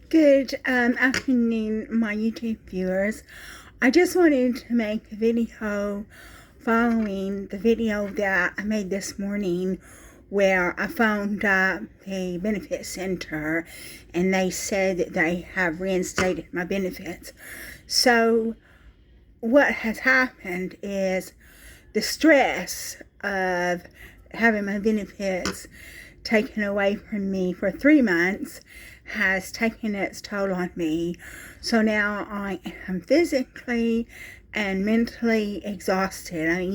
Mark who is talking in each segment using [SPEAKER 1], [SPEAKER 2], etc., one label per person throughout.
[SPEAKER 1] Good afternoon, my YouTube viewers. I just wanted to make a video following the video that I made this morning where I phoned up the benefit center and they said that they have reinstated my benefits. So what has happened is the stress of having my benefits taken away from me for 3 months has taken its toll on me. So now I am physically and mentally exhausted. I mean,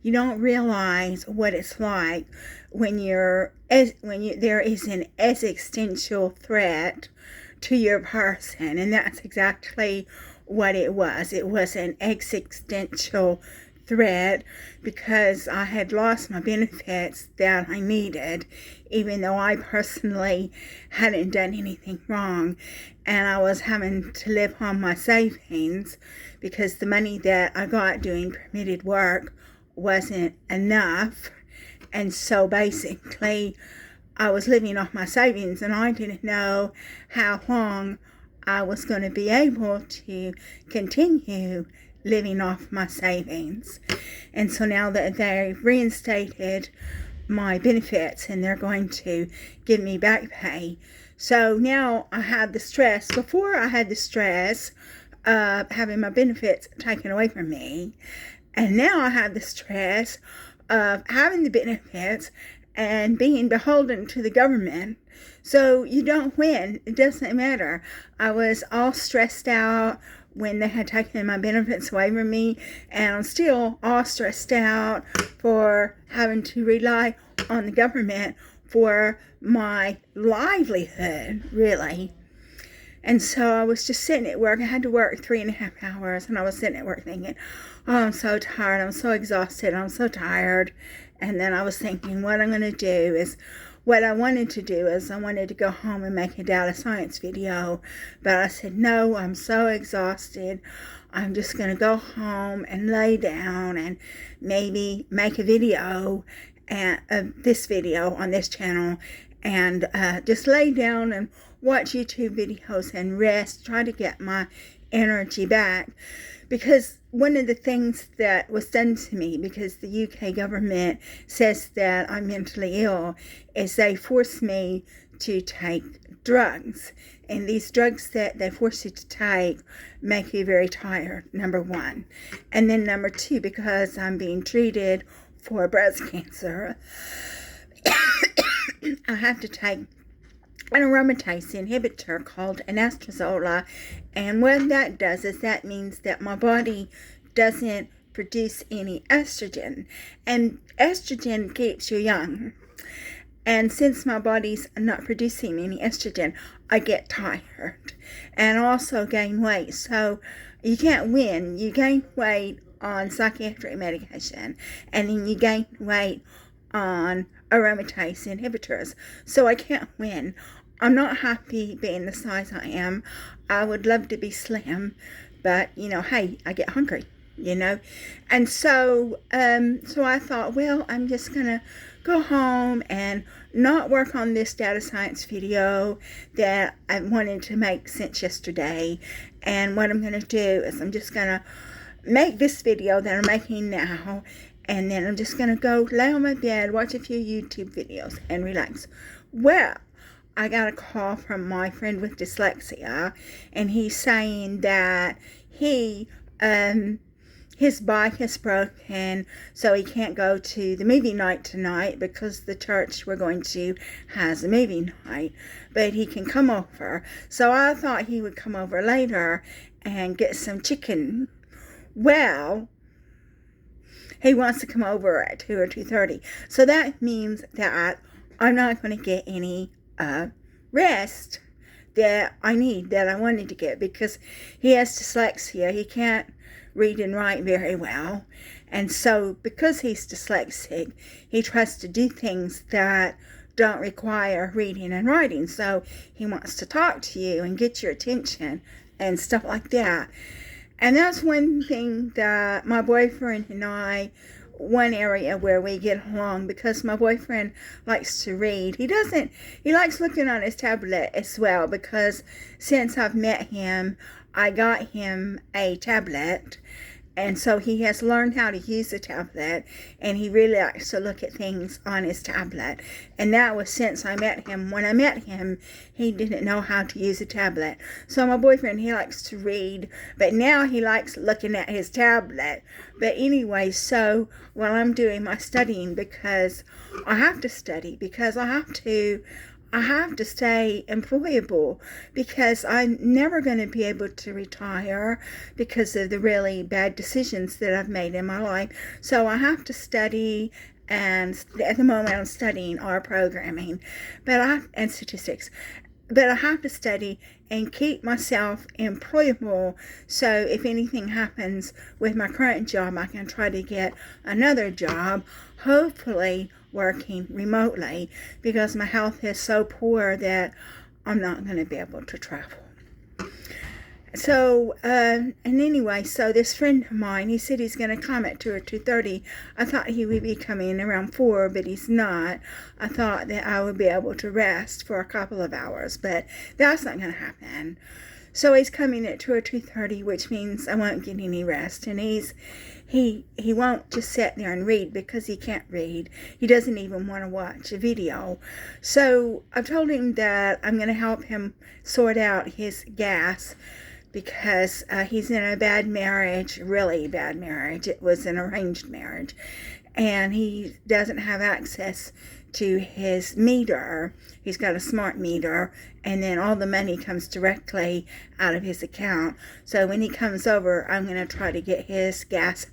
[SPEAKER 1] you don't realize what it's like when there is an existential threat to your person, and that's exactly what it was. It was an existential threat because I had lost my benefits that I needed, even though I personally hadn't done anything wrong, and I was having to live on my savings because the money that I got doing permitted work wasn't enough. And so basically I was living off my savings, and I didn't know how long I was going to be able to continue living off my savings. And so now that they've reinstated my benefits and they're going to give me back pay, so now I have the stress. Before I had the stress of having my benefits taken away from me, and now I have the stress of having the benefits and being beholden to the government. So you don't win. It doesn't matter. I was all stressed out when they had taken my benefits away from me, and I'm still all stressed out for having to rely on the government for my livelihood, really. And so I was just sitting at work. I had to work 3.5 hours, and I was sitting at work thinking, oh, I'm so tired, I'm so exhausted, I'm so tired. And then I was thinking what I wanted to do is I wanted to go home and make a data science video. But I said, no, I'm so exhausted. I'm just going to go home and lay down and maybe make a video, this video on this channel, and just lay down and watch YouTube videos and rest, try to get my energy back. Because one of the things that was done to me, because the UK government says that I'm mentally ill, is they force me to take drugs. And these drugs that they force you to take make you very tired, number one. And then number two, because I'm being treated for breast cancer, I have to take an aromatase inhibitor called anastrozole, and what that does is that means that my body doesn't produce any estrogen, and estrogen keeps you young. And since my body's not producing any estrogen, I get tired and also gain weight. So you can't win. You gain weight on psychiatric medication, and then you gain weight on aromatase inhibitors. So I can't win. I'm not happy being the size I am. I would love to be slim, but hey, I get hungry, And so I thought, well, I'm just gonna go home and not work on this data science video that I wanted to make since yesterday. And what I'm gonna do is I'm just gonna make this video that I'm making now, and then I'm just gonna go lay on my bed, watch a few YouTube videos, and relax. Well, I got a call from my friend with dyslexia, and he's saying that his bike is broken, so he can't go to the movie night tonight because the church we're going to has a movie night, but he can come over. So I thought he would come over later and get some chicken. Well, he wants to come over at 2 or 2:30. So that means that I'm not going to get any rest that I need, that I wanted to get, because he has dyslexia. He can't read and write very well. And so because he's dyslexic, he tries to do things that don't require reading and writing. So he wants to talk to you and get your attention and stuff like that. And that's one thing that my boyfriend and I one area where we get along, because my boyfriend likes to read. He likes looking on his tablet as well, because since I've met him, I got him a tablet. And so he has learned how to use the tablet, and he really likes to look at things on his tablet. And that was since I met him. When I met him, he didn't know how to use a tablet. So my boyfriend, he likes to read, but now he likes looking at his tablet. But anyway, so while I'm doing my studying, because I have to study, because I have to stay employable, because I'm never going to be able to retire because of the really bad decisions that I've made in my life. So I have to study, and at the moment I'm studying R programming and statistics. But I have to study and keep myself employable, so if anything happens with my current job, I can try to get another job, hopefully working remotely, because my health is so poor that I'm not going to be able to travel. So, and anyway, so this friend of mine, he said he's going to come at 2 or 2:30. I thought he would be coming around 4, but he's not. I thought that I would be able to rest for a couple of hours, but that's not going to happen. So he's coming at 2 or 2:30, which means I won't get any rest. And he won't just sit there and read, because he can't read. He doesn't even want to watch a video. So I've told him that I'm going to help him sort out his gas, because he's in a bad marriage, really bad marriage. It was an arranged marriage, and he doesn't have access to his meter. He's got a smart meter, and then all the money comes directly out of his account. So when he comes over, I'm going to try to get his gas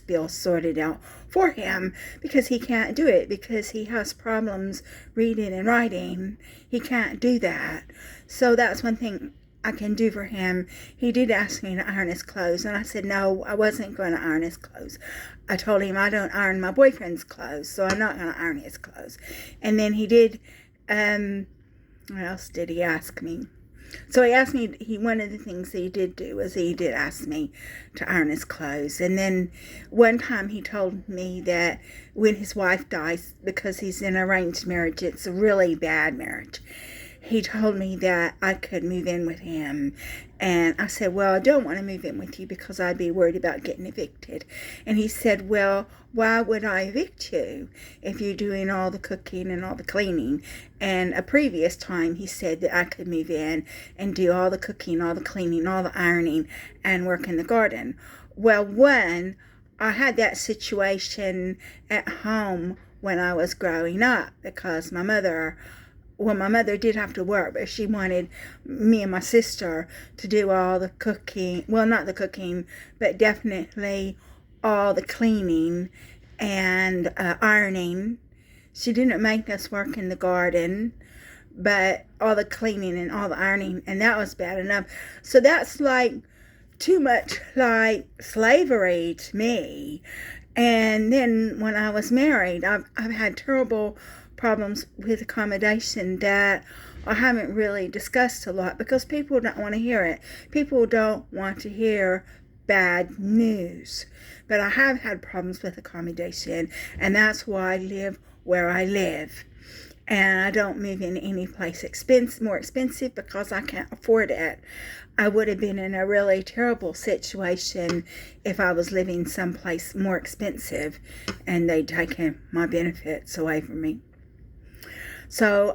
[SPEAKER 1] bill sorted out for him, because he can't do it, because he has problems reading and writing. He can't do that. So that's one thing I can do for him. He did ask me to iron his clothes, and I said no, I wasn't going to iron his clothes. I told him I don't iron my boyfriend's clothes, so I'm not going to iron his clothes. And then he did, what else did he ask me? So he asked me, one of the things he did do was he did ask me to iron his clothes. And then one time he told me that when his wife dies, because he's in an arranged marriage, it's a really bad marriage, he told me that I could move in with him. And I said, well, I don't want to move in with you, because I'd be worried about getting evicted. And he said, well, why would I evict you if you're doing all the cooking and all the cleaning? And a previous time he said that I could move in and do all the cooking, all the cleaning, all the ironing, and work in the garden. Well, I had that situation at home when I was growing up, because my mother did have to work, but she wanted me and my sister to do all the cooking. Well, not the cooking, but definitely all the cleaning and ironing. She didn't make us work in the garden, but all the cleaning and all the ironing, and that was bad enough. So that's like too much like slavery to me. And then when I was married, I've had terrible problems with accommodation that I haven't really discussed a lot, because people don't want to hear it. People don't want to hear bad news. But I have had problems with accommodation, and that's why I live where I live. And I don't move in any place more expensive, because I can't afford it. I would have been in a really terrible situation if I was living someplace more expensive and they'd taken my benefits away from me. So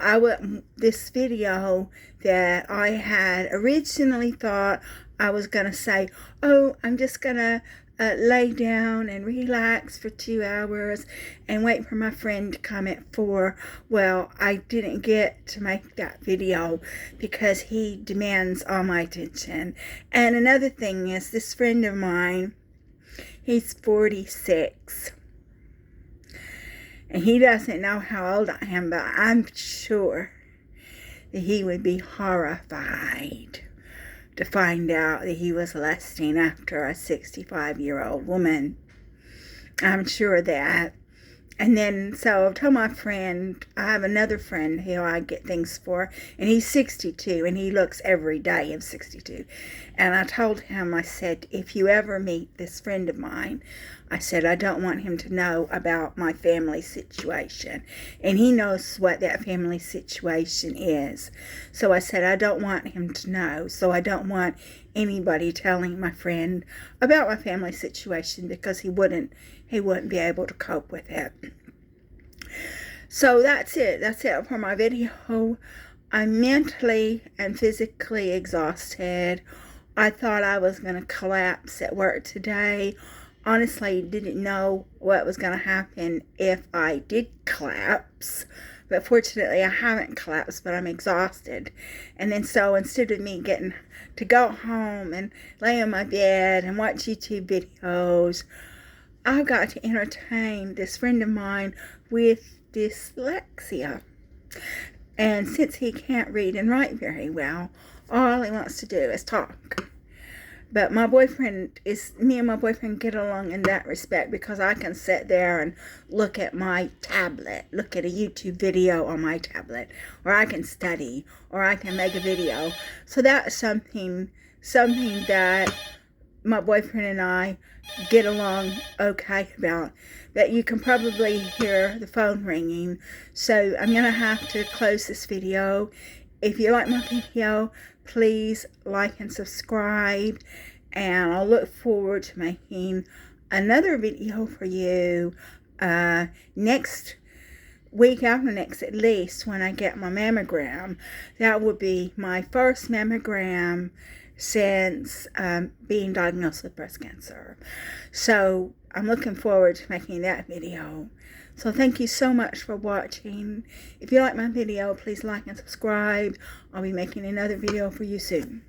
[SPEAKER 1] this video that I had originally thought I was going to say, oh, I'm just going to lay down and relax for 2 hours and wait for my friend to come at 4. Well, I didn't get to make that video because he demands all my attention. And another thing is, this friend of mine, he's 46. And he doesn't know how old I am, but I'm sure that he would be horrified to find out that he was lusting after a 65-year-old woman. I'm sure that. And then, so I told my friend, I have another friend who I get things for, and he's 62, and he looks every day of 62. And I told him, I said, if you ever meet this friend of mine, I said, I don't want him to know about my family situation. And he knows what that family situation is. So I said, I don't want him to know. So I don't want anybody telling my friend about my family situation, because he wouldn't be able to cope with it. So that's it for my video. I'm mentally and physically exhausted. I thought I was going to collapse at work today. Honestly, didn't know what was going to happen if I did collapse. But fortunately, I haven't collapsed, but I'm exhausted. And then so instead of me getting to go home and lay in my bed and watch YouTube videos, I've got to entertain this friend of mine with dyslexia. And since he can't read and write very well, all he wants to do is talk. But me and my boyfriend get along in that respect, because I can sit there and look at my tablet, look at a YouTube video on my tablet, or I can study, or I can make a video. So that's something that my boyfriend and I get along okay about. But you can probably hear the phone ringing, so I'm going to have to close this video. If you like my video, please like and subscribe, and I'll look forward to making another video for you next week after next, at least, when I get my mammogram. That would be my first mammogram since being diagnosed with breast cancer. So I'm looking forward to making that video. So thank you so much for watching. If you like my video, please like and subscribe. I'll be making another video for you soon.